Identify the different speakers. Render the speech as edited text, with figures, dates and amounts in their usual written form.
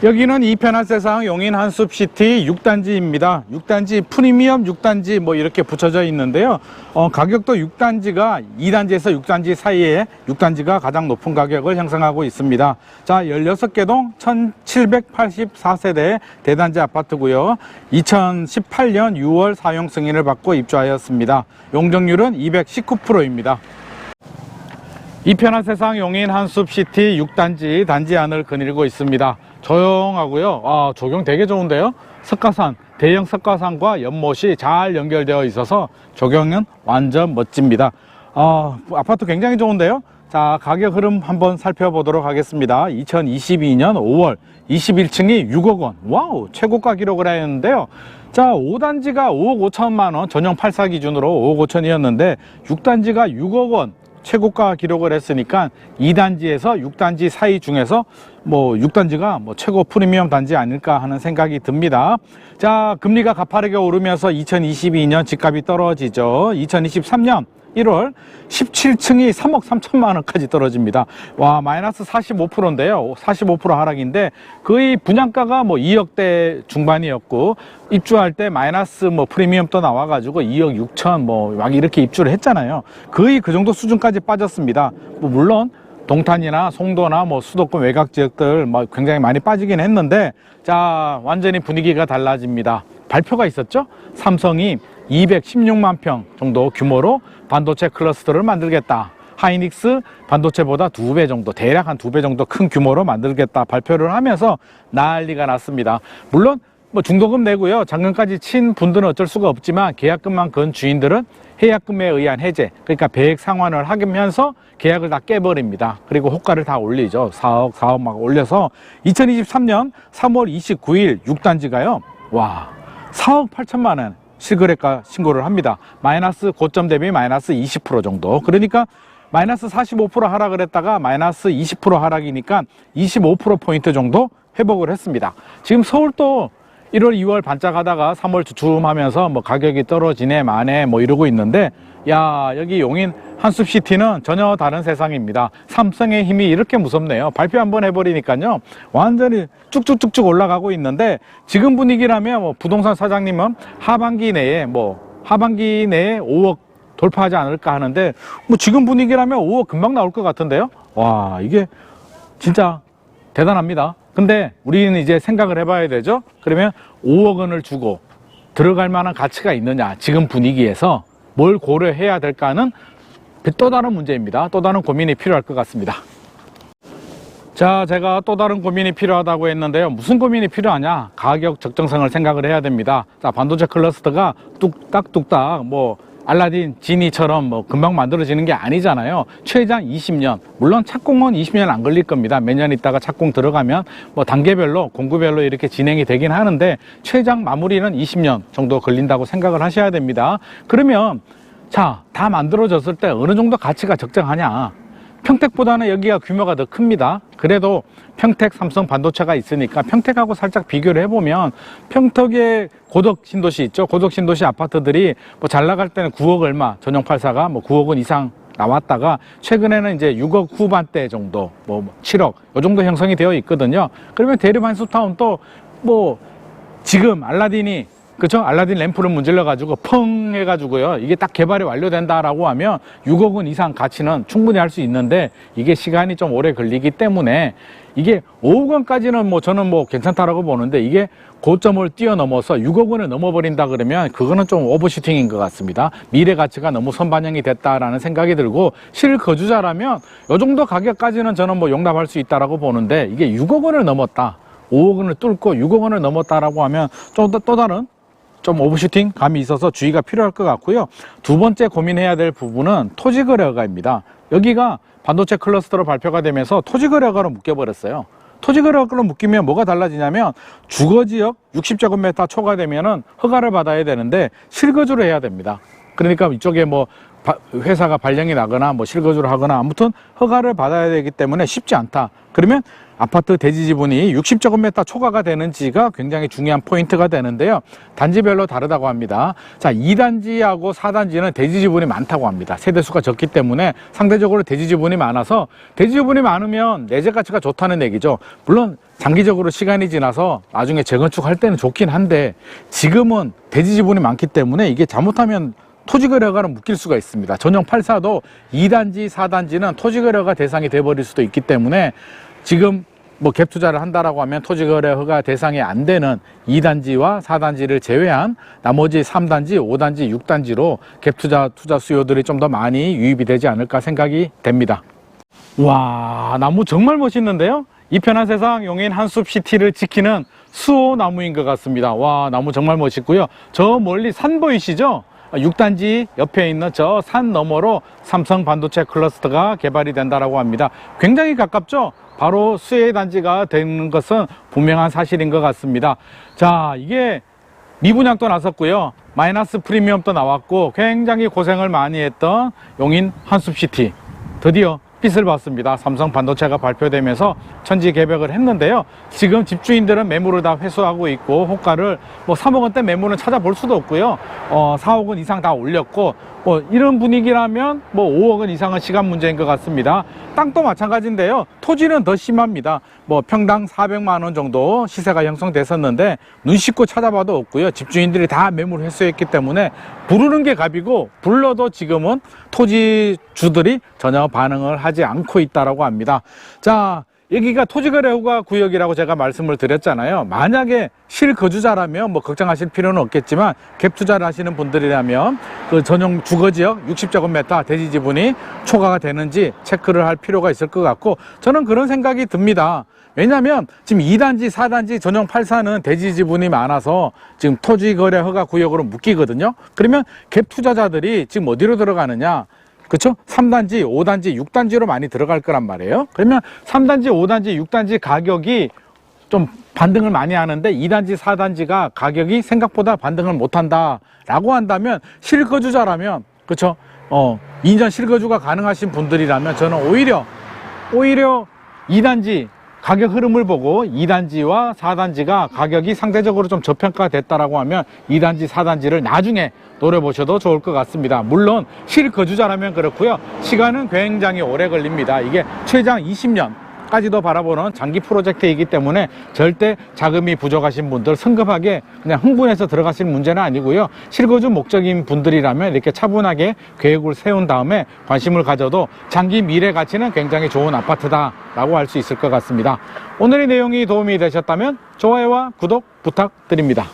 Speaker 1: 여기는 이편한 세상 용인 한숲시티 6단지입니다. 6단지 프리미엄 6단지 뭐 이렇게 붙여져 있는데요. 가격도 6단지가 2단지에서 6단지 사이에 6단지가 가장 높은 가격을 형성하고 있습니다. 자, 16개 동 1784세대 대단지 아파트고요. 2018년 6월 사용 승인을 받고 입주하였습니다. 용적률은 219%입니다. 이편한 세상 용인 한숲시티 6단지 단지 안을 거닐고 있습니다. 조용하고요. 조경 되게 좋은데요. 석가산, 대형 석가산과 연못이 잘 연결되어 있어서 조경은 완전 멋집니다. 아파트 굉장히 좋은데요. 자, 가격 흐름 한번 살펴보도록 하겠습니다. 2022년 5월 21층이 6억 원. 와우, 최고가 기록을 했는데요. 자, 5단지가 5억 5천만 원, 전용 84 기준으로 5억 5천이었는데 6단지가 6억 원. 최고가 기록을 했으니까 2단지에서 6단지 사이 중에서 뭐 6단지가 뭐 최고 프리미엄 단지 아닐까 하는 생각이 듭니다. 자, 금리가 가파르게 오르면서 2022년 집값이 떨어지죠. 2023년 1월 17층이 3억 3천만 원까지 떨어집니다. 와, 마이너스 45%인데요. 45% 하락인데 거의 분양가가 뭐 2억대 중반이었고 입주할 때 마이너스 뭐 프리미엄도 나와가지고 2억 6천 뭐 막 이렇게 입주를 했잖아요. 거의 그 정도 수준까지 빠졌습니다. 뭐 물론 동탄이나 송도나 뭐 수도권 외곽 지역들 뭐 굉장히 많이 빠지긴 했는데 자, 완전히 분위기가 달라집니다. 발표가 있었죠. 삼성이 216만 평 정도 규모로 반도체 클러스터를 만들겠다. 하이닉스 반도체보다 2배 정도, 대략 한 2배 정도 큰 규모로 만들겠다 발표를 하면서 난리가 났습니다. 물론 뭐 중도금 내고요, 잔금까지 친 분들은 어쩔 수가 없지만 계약금만 건 주인들은 해약금에 의한 해제, 그러니까 배액 상환을 하면서 계약을 다 깨버립니다. 그리고 호가를 다 올리죠. 4억 막 올려서 2023년 3월 29일 6단지가요 와, 4억 8천만 원 실거래가 신고를 합니다. 마이너스 고점 대비 마이너스 20% 정도. 그러니까 마이너스 45% 하락을 했다가 마이너스 20% 하락이니까 25%포인트 정도 회복을 했습니다. 지금 서울도 1월, 2월 반짝하다가 3월 주춤하면서 뭐 가격이 떨어지네 마네 뭐 이러고 있는데, 야, 여기 용인 한숲시티는 전혀 다른 세상입니다. 삼성의 힘이 이렇게 무섭네요. 발표 한번 해버리니까요 완전히 쭉쭉쭉쭉 올라가고 있는데, 지금 분위기라면 뭐 부동산 사장님은 하반기 내에 5억 돌파하지 않을까 하는데, 뭐 지금 분위기라면 5억 금방 나올 것 같은데요. 와, 이게 진짜 대단합니다. 근데 우리는 이제 생각을 해봐야 되죠. 그러면 5억 원을 주고 들어갈 만한 가치가 있느냐, 지금 분위기에서 뭘 고려해야 될까는 또 다른 문제입니다. 또 다른 고민이 필요할 것 같습니다. 자, 제가 또 다른 고민이 필요하다고 했는데요. 무슨 고민이 필요하냐? 가격 적정성을 생각을 해야 됩니다. 자, 반도체 클러스터가 뚝딱뚝딱 뭐 알라딘 지니처럼 뭐 금방 만들어지는 게 아니잖아요. 최장 20년. 물론 착공은 20년 안 걸릴 겁니다. 몇 년 있다가 착공 들어가면 뭐 단계별로 공구별로 이렇게 진행이 되긴 하는데 최장 마무리는 20년 정도 걸린다고 생각을 하셔야 됩니다. 그러면 자, 다 만들어졌을 때 어느 정도 가치가 적정하냐? 평택보다는 여기가 규모가 더 큽니다. 그래도 평택 삼성 반도체가 있으니까 평택하고 살짝 비교를 해보면, 평택의 고덕 신도시 있죠. 고덕 신도시 아파트들이 뭐 잘 나갈 때는 9억 얼마, 전용 84가 뭐 9억 원 이상 나왔다가 최근에는 이제 6억 후반대 정도, 뭐 7억 이 정도 형성이 되어 있거든요. 그러면 대립 한숲타운도 뭐 지금 알라딘이, 그렇죠? 알라딘 램프를 문질러 가지고 펑 해가지고요, 이게 딱 개발이 완료된다라고 하면 6억 원 이상 가치는 충분히 할 수 있는데, 이게 시간이 좀 오래 걸리기 때문에 이게 5억 원까지는 뭐 저는 뭐 괜찮다라고 보는데, 이게 고점을 뛰어넘어서 6억 원을 넘어버린다 그러면 그거는 좀 오버슈팅인 것 같습니다. 미래 가치가 너무 선반영이 됐다라는 생각이 들고, 실거주자라면 이 정도 가격까지는 저는 뭐 용납할 수 있다라고 보는데, 이게 6억 원을 넘었다, 5억 원을 뚫고 6억 원을 넘었다라고 하면 좀 또 다른 좀 오버슈팅 감이 있어서 주의가 필요할 것 같고요. 두 번째 고민해야 될 부분은 토지거래허가입니다. 여기가 반도체 클러스터로 발표가 되면서 토지거래허가로 묶여버렸어요. 토지거래허가로 묶이면 뭐가 달라지냐면, 주거지역 60제곱미터 초과되면은 허가를 받아야 되는데 실거주를 해야 됩니다. 그러니까 이쪽에 뭐 회사가 발령이 나거나 뭐 실거주를 하거나 아무튼 허가를 받아야 되기 때문에 쉽지 않다. 그러면 아파트 대지 지분이 60제곱미터 초과가 되는지가 굉장히 중요한 포인트가 되는데요. 단지별로 다르다고 합니다. 자, 2단지하고 4단지는 대지 지분이 많다고 합니다. 세대수가 적기 때문에 상대적으로 대지 지분이 많아서 대지 지분이 많으면 내재 가치가 좋다는 얘기죠. 물론 장기적으로 시간이 지나서 나중에 재건축할 때는 좋긴 한데 지금은 대지 지분이 많기 때문에 이게 잘못하면 토지거래가로 묶일 수가 있습니다. 전용 84도 2단지, 4단지는 토지거래가 대상이 돼버릴 수도 있기 때문에 지금 뭐 갭 투자를 한다라고 하면 토지거래 허가 대상이 안 되는 2단지와 4단지를 제외한 나머지 3단지, 5단지, 6단지로 갭 투자 수요들이 좀 더 많이 유입이 되지 않을까 생각이 됩니다. 와, 나무 정말 멋있는데요? 이 편한 세상 용인 한숲시티를 지키는 수호나무인 것 같습니다. 와, 나무 정말 멋있고요. 저 멀리 산 보이시죠? 6단지 옆에 있는 저 산 너머로 삼성 반도체 클러스터가 개발이 된다고 합니다. 굉장히 가깝죠? 바로 수혜 단지가 되는 것은 분명한 사실인 것 같습니다. 자, 이게 미분양도 나섰고요. 마이너스 프리미엄도 나왔고 굉장히 고생을 많이 했던 용인 한숲시티. 드디어 빛을 봤습니다. 삼성 반도체가 발표되면서 천지 개벽을 했는데요. 지금 집주인들은 매물을 다 회수하고 있고 호가를 뭐 3억 원대 매물은 찾아볼 수도 없고요. 4억 원 이상 다 올렸고 이런 분위기라면 뭐 5억 원 이상은 시간 문제인 것 같습니다. 땅도 마찬가지인데요. 토지는 더 심합니다. 뭐 평당 400만 원 정도 시세가 형성됐었는데 눈 씻고 찾아봐도 없고요. 집주인들이 다 매물 회수했기 때문에 부르는 게 값이고 불러도 지금은 토지주들이 전혀 반응을 하지 않고 있다고 합니다. 자, 여기가 토지거래 허가 구역이라고 제가 말씀을 드렸잖아요. 만약에 실거주자라면 뭐 걱정하실 필요는 없겠지만 갭 투자를 하시는 분들이라면 그 전용 주거지역 60제곱미터 대지 지분이 초과가 되는지 체크를 할 필요가 있을 것 같고 저는 그런 생각이 듭니다. 왜냐하면 지금 2단지, 4단지 전용 84는 대지 지분이 많아서 지금 토지거래 허가 구역으로 묶이거든요. 그러면 갭 투자자들이 지금 어디로 들어가느냐? 그렇죠? 3단지, 5단지, 6단지로 많이 들어갈 거란 말이에요. 그러면 3단지, 5단지, 6단지 가격이 좀 반등을 많이 하는데 2단지, 4단지가 가격이 생각보다 반등을 못 한다라고 한다면 실거주자라면 그렇죠? 2년 실거주가 가능하신 분들이라면 저는 오히려 2단지 가격 흐름을 보고 2단지와 4단지가 가격이 상대적으로 좀 저평가됐다라고 하면 2단지, 4단지를 나중에 노려보셔도 좋을 것 같습니다. 물론 실거주자라면 그렇고요. 시간은 굉장히 오래 걸립니다. 이게 최장 20년까지도 바라보는 장기 프로젝트이기 때문에 절대 자금이 부족하신 분들 성급하게 그냥 흥분해서 들어가실 문제는 아니고요. 실거주 목적인 분들이라면 이렇게 차분하게 계획을 세운 다음에 관심을 가져도 장기 미래 가치는 굉장히 좋은 아파트다라고 할 수 있을 것 같습니다. 오늘의 내용이 도움이 되셨다면 좋아요와 구독 부탁드립니다.